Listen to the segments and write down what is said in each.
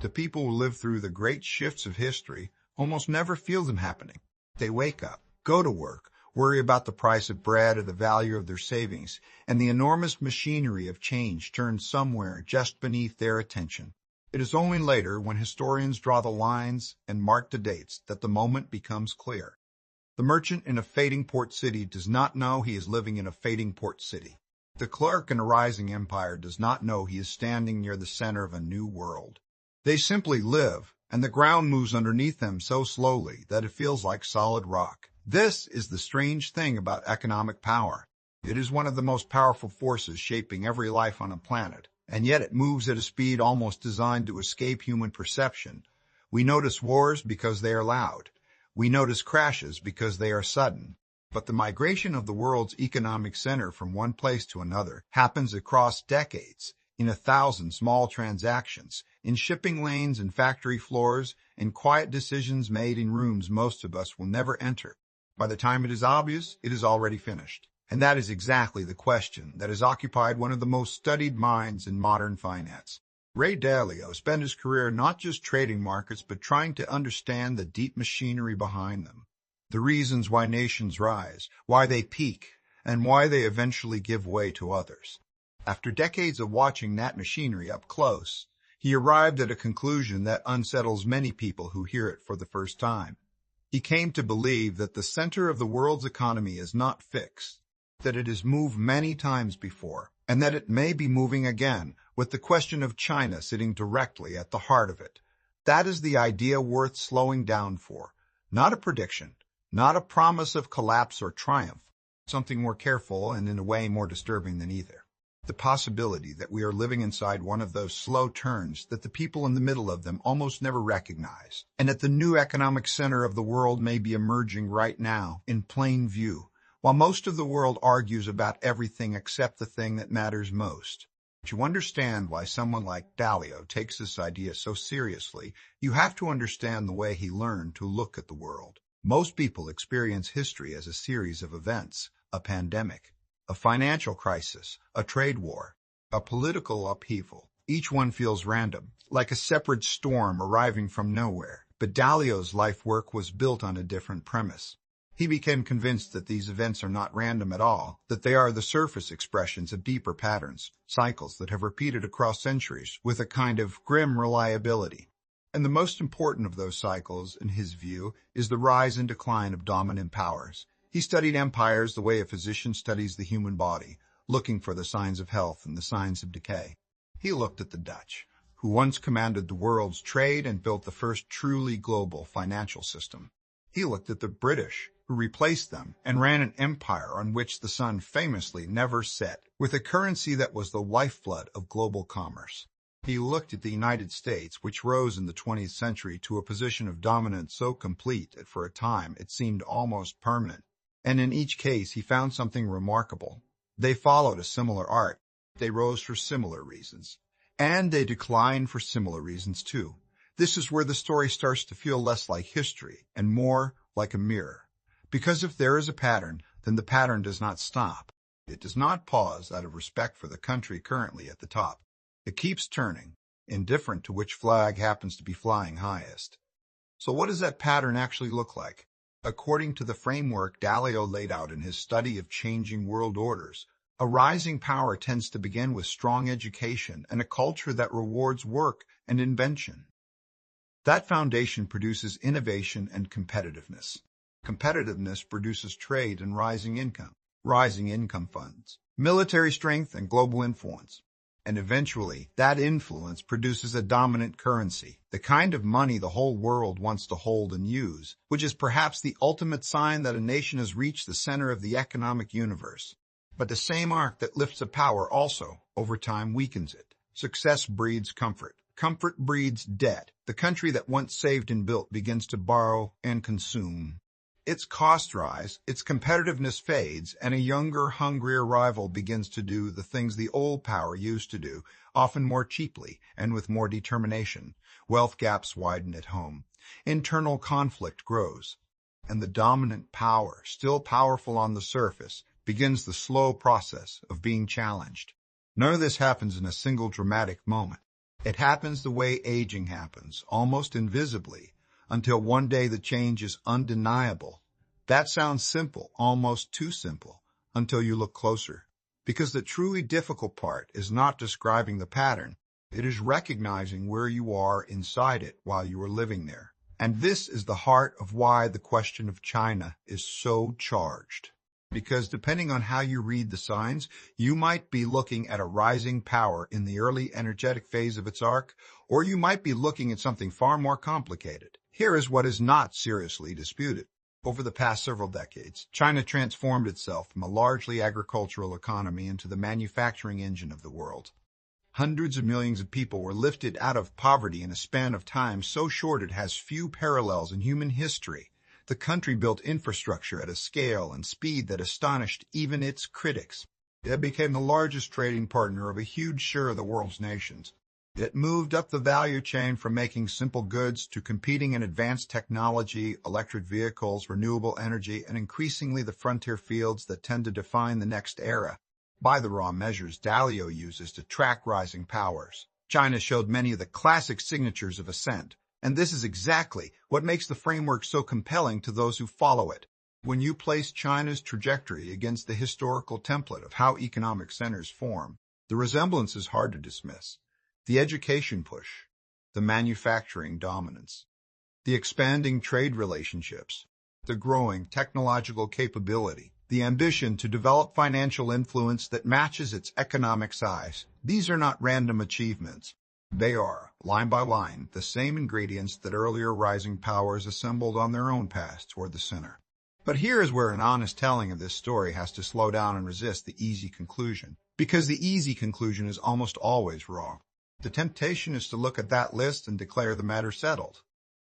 The people who live through the great shifts of history almost never feel them happening. They wake up, go to work, worry about the price of bread or the value of their savings, and the enormous machinery of change turns somewhere just beneath their attention. It is only later, when historians draw the lines and mark the dates, that the moment becomes clear. The merchant in a fading port city does not know he is living in a fading port city. The clerk in a rising empire does not know he is standing near the center of a new world. They simply live, and the ground moves underneath them so slowly that it feels like solid rock. This is the strange thing about economic power. It is one of the most powerful forces shaping every life on a planet, and yet it moves at a speed almost designed to escape human perception. We notice wars because they are loud. We notice crashes because they are sudden. But the migration of the world's economic center from one place to another happens across decades, in 1,000 small transactions, in shipping lanes and factory floors, in quiet decisions made in rooms most of us will never enter. By the time it is obvious, it is already finished. And that is exactly the question that has occupied one of the most studied minds in modern finance. Ray Dalio spent his career not just trading markets, but trying to understand the deep machinery behind them. The reasons why nations rise, why they peak, and why they eventually give way to others. After decades of watching that machinery up close, he arrived at a conclusion that unsettles many people who hear it for the first time. He came to believe that the center of the world's economy is not fixed, that it has moved many times before, and that it may be moving again, with the question of China sitting directly at the heart of it. That is the idea worth slowing down for, not a prediction, not a promise of collapse or triumph, something more careful and in a way more disturbing than either. The possibility that we are living inside one of those slow turns that the people in the middle of them almost never recognize, and that the new economic center of the world may be emerging right now in plain view, while most of the world argues about everything except the thing that matters most. To understand why someone like Dalio takes this idea so seriously, you have to understand the way he learned to look at the world. Most people experience history as a series of events: a pandemic, a financial crisis, a trade war, a political upheaval. Each one feels random, like a separate storm arriving from nowhere. But Dalio's life work was built on a different premise. He became convinced that these events are not random at all, that they are the surface expressions of deeper patterns, cycles that have repeated across centuries with a kind of grim reliability. And the most important of those cycles, in his view, is the rise and decline of dominant powers. He studied empires the way a physician studies the human body, looking for the signs of health and the signs of decay. He looked at the Dutch, who once commanded the world's trade and built the first truly global financial system. He looked at the British, who replaced them and ran an empire on which the sun famously never set, with a currency that was the lifeblood of global commerce. He looked at the United States, which rose in the 20th century to a position of dominance so complete that for a time it seemed almost permanent. And in each case he found something remarkable. They followed a similar arc. They rose for similar reasons. And they declined for similar reasons too. This is where the story starts to feel less like history and more like a mirror. Because if there is a pattern, then the pattern does not stop. It does not pause out of respect for the country currently at the top. It keeps turning, indifferent to which flag happens to be flying highest. So what does that pattern actually look like? According to the framework Dalio laid out in his study of changing world orders, a rising power tends to begin with strong education and a culture that rewards work and invention. That foundation produces innovation and competitiveness. Competitiveness produces trade and rising income funds, military strength and global influence. And eventually, that influence produces a dominant currency, the kind of money the whole world wants to hold and use, which is perhaps the ultimate sign that a nation has reached the center of the economic universe. But the same arc that lifts a power also, over time, weakens it. Success breeds comfort. Comfort breeds debt. The country that once saved and built begins to borrow and consume. Its costs rise, its competitiveness fades, and a younger, hungrier rival begins to do the things the old power used to do, often more cheaply and with more determination. Wealth gaps widen at home. Internal conflict grows. And the dominant power, still powerful on the surface, begins the slow process of being challenged. None of this happens in a single dramatic moment. It happens the way aging happens, almost invisibly, until one day the change is undeniable. That sounds simple, almost too simple, until you look closer. Because the truly difficult part is not describing the pattern, it is recognizing where you are inside it while you are living there. And this is the heart of why the question of China is so charged. Because depending on how you read the signs, you might be looking at a rising power in the early energetic phase of its arc, or you might be looking at something far more complicated. Here is what is not seriously disputed. Over the past several decades, China transformed itself from a largely agricultural economy into the manufacturing engine of the world. Hundreds of millions of people were lifted out of poverty in a span of time so short it has few parallels in human history. The country built infrastructure at a scale and speed that astonished even its critics. It became the largest trading partner of a huge share of the world's nations. It moved up the value chain from making simple goods to competing in advanced technology, electric vehicles, renewable energy, and increasingly the frontier fields that tend to define the next era. By the raw measures Dalio uses to track rising powers, China showed many of the classic signatures of ascent. And this is exactly what makes the framework so compelling to those who follow it. When you place China's trajectory against the historical template of how economic centers form, the resemblance is hard to dismiss. The education push, the manufacturing dominance, the expanding trade relationships, the growing technological capability, the ambition to develop financial influence that matches its economic size. These are not random achievements. They are, line by line, the same ingredients that earlier rising powers assembled on their own path toward the center. But here is where an honest telling of this story has to slow down and resist the easy conclusion, because the easy conclusion is almost always wrong. The temptation is to look at that list and declare the matter settled,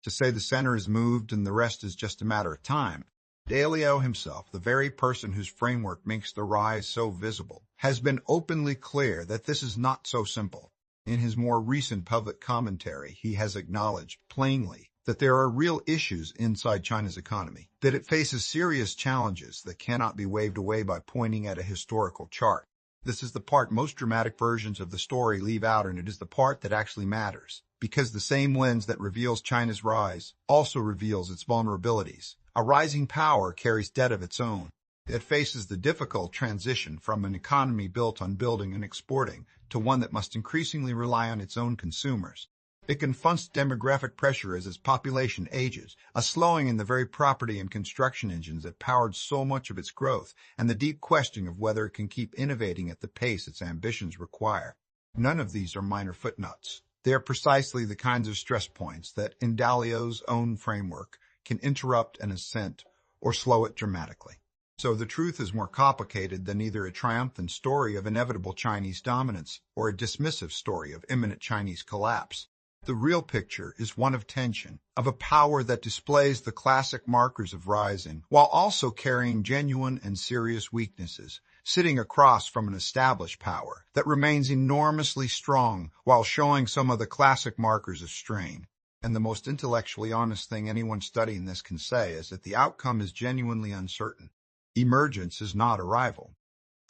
to say the center is moved and the rest is just a matter of time. Dalio himself, the very person whose framework makes the rise so visible, has been openly clear that this is not so simple. In his more recent public commentary, he has acknowledged plainly that there are real issues inside China's economy, that it faces serious challenges that cannot be waved away by pointing at a historical chart. This is the part most dramatic versions of the story leave out, and it is the part that actually matters, because the same lens that reveals China's rise also reveals its vulnerabilities. A rising power carries debt of its own. It faces the difficult transition from an economy built on building and exporting to one that must increasingly rely on its own consumers. It confronts demographic pressure as its population ages, a slowing in the very property and construction engines that powered so much of its growth, and the deep question of whether it can keep innovating at the pace its ambitions require. None of these are minor footnotes. They are precisely the kinds of stress points that, in Dalio's own framework, can interrupt an ascent or slow it dramatically. So the truth is more complicated than either a triumphant story of inevitable Chinese dominance or a dismissive story of imminent Chinese collapse. The real picture is one of tension, of a power that displays the classic markers of rising, while also carrying genuine and serious weaknesses, sitting across from an established power that remains enormously strong while showing some of the classic markers of strain. And the most intellectually honest thing anyone studying this can say is that the outcome is genuinely uncertain. Emergence is not arrival.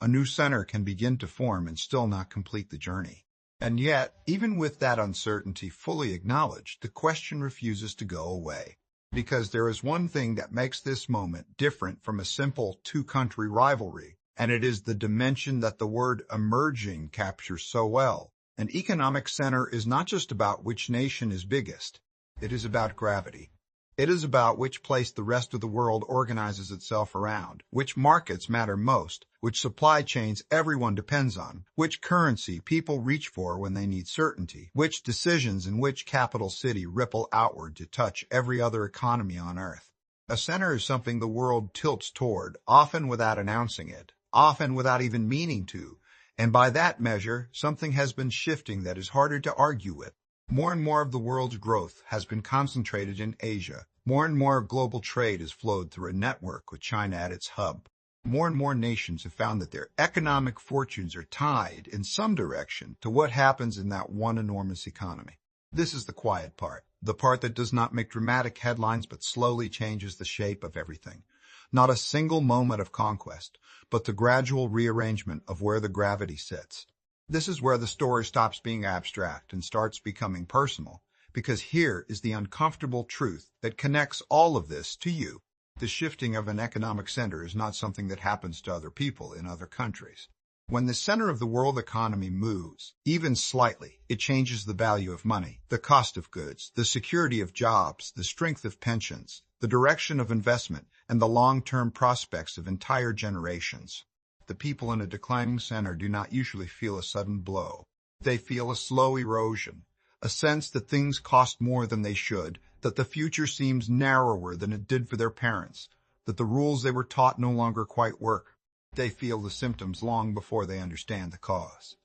A new center can begin to form and still not complete the journey. And yet, even with that uncertainty fully acknowledged, the question refuses to go away. Because there is one thing that makes this moment different from a simple two-country rivalry, and it is the dimension that the word emerging captures so well. An economic center is not just about which nation is biggest. It is about gravity. It is about which place the rest of the world organizes itself around, which markets matter most, which supply chains everyone depends on, which currency people reach for when they need certainty, which decisions in which capital city ripple outward to touch every other economy on Earth. A center is something the world tilts toward, often without announcing it, often without even meaning to, and by that measure, something has been shifting that is harder to argue with. More and more of the world's growth has been concentrated in Asia. More and more global trade has flowed through a network with China at its hub. More and more nations have found that their economic fortunes are tied, in some direction, to what happens in that one enormous economy. This is the quiet part, the part that does not make dramatic headlines but slowly changes the shape of everything. Not a single moment of conquest, but the gradual rearrangement of where the gravity sits. This is where the story stops being abstract and starts becoming personal, because here is the uncomfortable truth that connects all of this to you. The shifting of an economic center is not something that happens to other people in other countries. When the center of the world economy moves, even slightly, it changes the value of money, the cost of goods, the security of jobs, the strength of pensions, the direction of investment, and the long-term prospects of entire generations. The people in a declining center do not usually feel a sudden blow. They feel a slow erosion, a sense that things cost more than they should, that the future seems narrower than it did for their parents, that the rules they were taught no longer quite work. They feel the symptoms long before they understand the cause.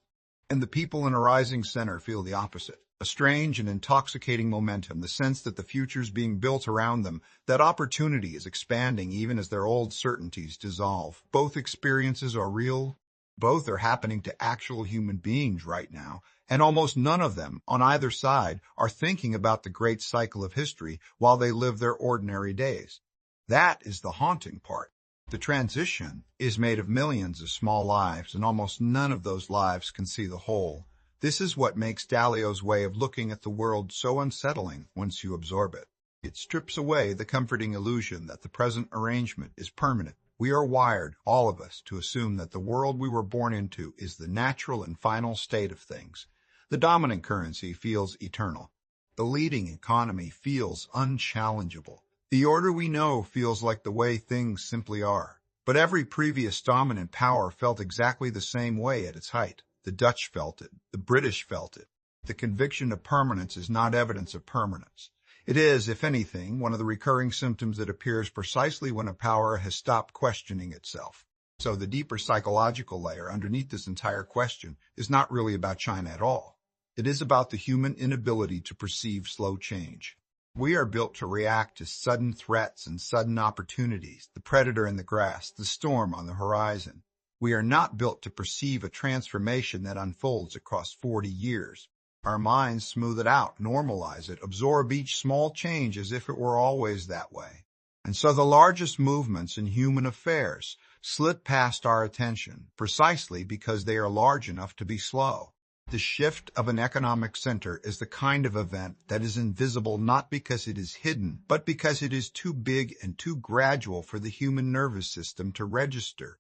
And the people in a rising center feel the opposite, a strange and intoxicating momentum, the sense that the future is being built around them, that opportunity is expanding even as their old certainties dissolve. Both experiences are real. Both are happening to actual human beings right now, and almost none of them, on either side, are thinking about the great cycle of history while they live their ordinary days. That is the haunting part. The transition is made of millions of small lives, and almost none of those lives can see the whole. This is what makes Dalio's way of looking at the world so unsettling once you absorb it. It strips away the comforting illusion that the present arrangement is permanent. We are wired, all of us, to assume that the world we were born into is the natural and final state of things. The dominant currency feels eternal. The leading economy feels unchallengeable. The order we know feels like the way things simply are. But every previous dominant power felt exactly the same way at its height. The Dutch felt it. The British felt it. The conviction of permanence is not evidence of permanence. It is, if anything, one of the recurring symptoms that appears precisely when a power has stopped questioning itself. So the deeper psychological layer underneath this entire question is not really about China at all. It is about the human inability to perceive slow change. We are built to react to sudden threats and sudden opportunities, the predator in the grass, the storm on the horizon. We are not built to perceive a transformation that unfolds across 40 years. Our minds smooth it out, normalize it, absorb each small change as if it were always that way. And so the largest movements in human affairs slip past our attention, precisely because they are large enough to be slow. The shift of an economic center is the kind of event that is invisible not because it is hidden, but because it is too big and too gradual for the human nervous system to register.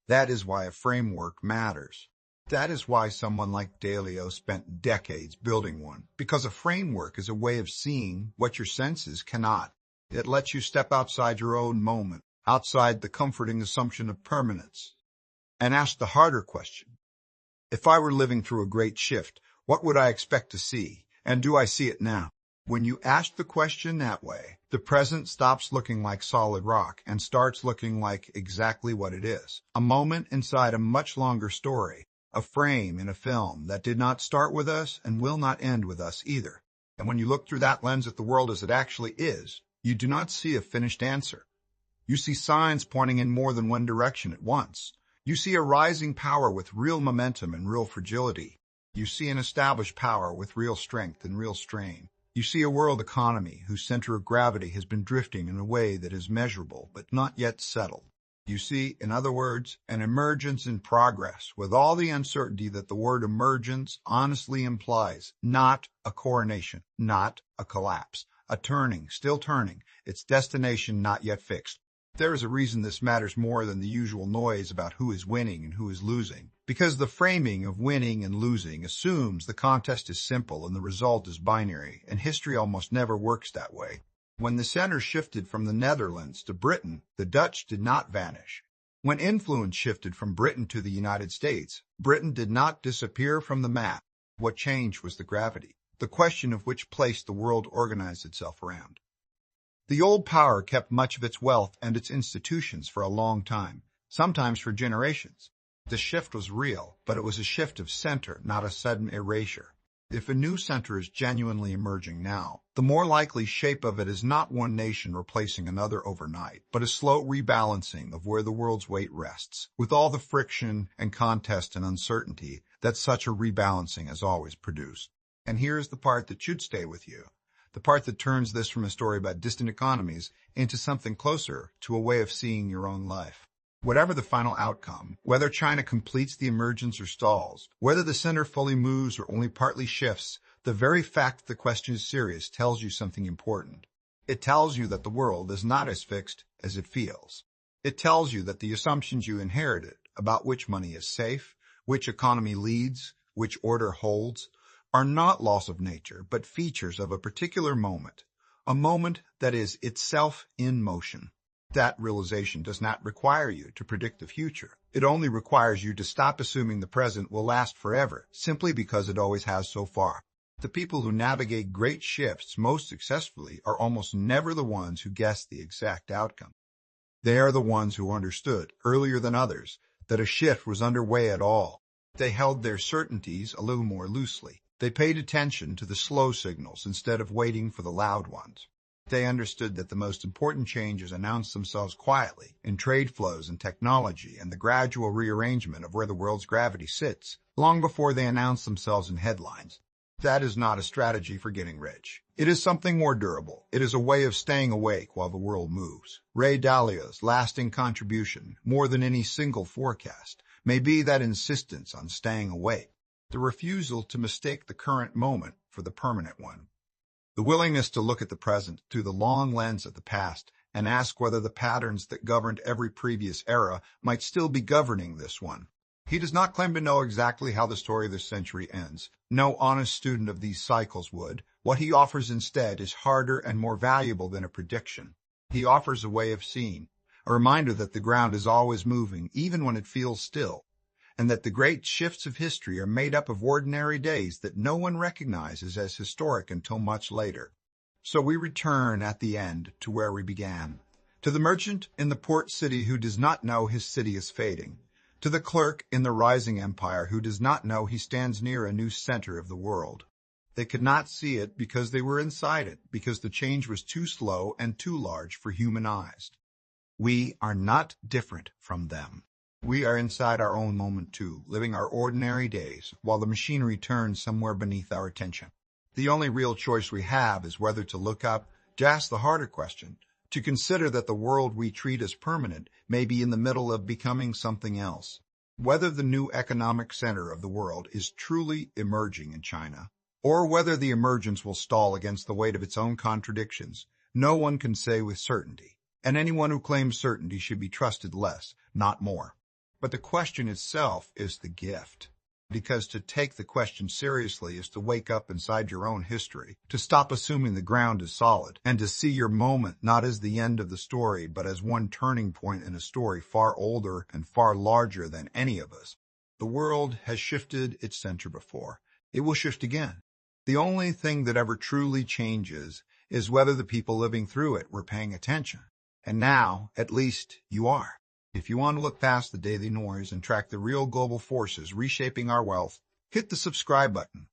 That is why a framework matters. That is why someone like Dalio spent decades building one, because a framework is a way of seeing what your senses cannot. It lets you step outside your own moment, outside the comforting assumption of permanence, and ask the harder question. If I were living through a great shift, what would I expect to see? And do I see it now? When you ask the question that way, the present stops looking like solid rock and starts looking like exactly what it is. A moment inside a much longer story, a frame in a film that did not start with us and will not end with us either. And when you look through that lens at the world as it actually is, you do not see a finished answer. You see signs pointing in more than one direction at once. You see a rising power with real momentum and real fragility. You see an established power with real strength and real strain. You see a world economy whose center of gravity has been drifting in a way that is measurable but not yet settled. You see, in other words, an emergence in progress with all the uncertainty that the word emergence honestly implies. Not a coronation, not a collapse, a turning, still turning, its destination not yet fixed. There is a reason this matters more than the usual noise about who is winning and who is losing, because the framing of winning and losing assumes the contest is simple and the result is binary, and history almost never works that way. When the center shifted from the Netherlands to Britain, the Dutch did not vanish. When influence shifted from Britain to the United States, Britain did not disappear from the map. What changed was the gravity, the question of which place the world organized itself around. The old power kept much of its wealth and its institutions for a long time, sometimes for generations. The shift was real, but it was a shift of center, not a sudden erasure. If a new center is genuinely emerging now, the more likely shape of it is not one nation replacing another overnight, but a slow rebalancing of where the world's weight rests, with all the friction and contest and uncertainty that such a rebalancing has always produced. And here's the part that should stay with you. The part that turns this from a story about distant economies into something closer to a way of seeing your own life. Whatever the final outcome, whether China completes the emergence or stalls, whether the center fully moves or only partly shifts, the very fact that the question is serious tells you something important. It tells you that the world is not as fixed as it feels. It tells you that the assumptions you inherited about which money is safe, which economy leads, which order holds, are not laws of nature, but features of a particular moment, a moment that is itself in motion. That realization does not require you to predict the future. It only requires you to stop assuming the present will last forever, simply because it always has so far. The people who navigate great shifts most successfully are almost never the ones who guess the exact outcome. They are the ones who understood, earlier than others, that a shift was underway at all. They held their certainties a little more loosely. They paid attention to the slow signals instead of waiting for the loud ones. They understood that the most important changes announced themselves quietly in trade flows and technology and the gradual rearrangement of where the world's gravity sits, long before they announced themselves in headlines. That is not a strategy for getting rich. It is something more durable. It is a way of staying awake while the world moves. Ray Dalio's lasting contribution, more than any single forecast, may be that insistence on staying awake, the refusal to mistake the current moment for the permanent one. The willingness to look at the present through the long lens of the past and ask whether the patterns that governed every previous era might still be governing this one. He does not claim to know exactly how the story of this century ends. No honest student of these cycles would. What he offers instead is harder and more valuable than a prediction. He offers a way of seeing, a reminder that the ground is always moving, even when it feels still, and that the great shifts of history are made up of ordinary days that no one recognizes as historic until much later. So we return at the end to where we began, to the merchant in the port city who does not know his city is fading, to the clerk in the rising empire who does not know he stands near a new center of the world. They could not see it because they were inside it, because the change was too slow and too large for human eyes. We are not different from them. We are inside our own moment too, living our ordinary days, while the machinery turns somewhere beneath our attention. The only real choice we have is whether to look up, to ask the harder question, to consider that the world we treat as permanent may be in the middle of becoming something else. Whether the new economic center of the world is truly emerging in China, or whether the emergence will stall against the weight of its own contradictions, no one can say with certainty, and anyone who claims certainty should be trusted less, not more. But the question itself is the gift, because to take the question seriously is to wake up inside your own history, to stop assuming the ground is solid, and to see your moment not as the end of the story, but as one turning point in a story far older and far larger than any of us. The world has shifted its center before. It will shift again. The only thing that ever truly changes is whether the people living through it were paying attention. And now, at least, you are. If you want to look past the daily noise and track the real global forces reshaping our wealth, hit the subscribe button.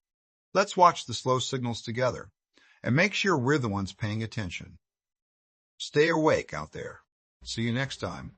Let's watch the slow signals together and make sure we're the ones paying attention. Stay awake out there. See you next time.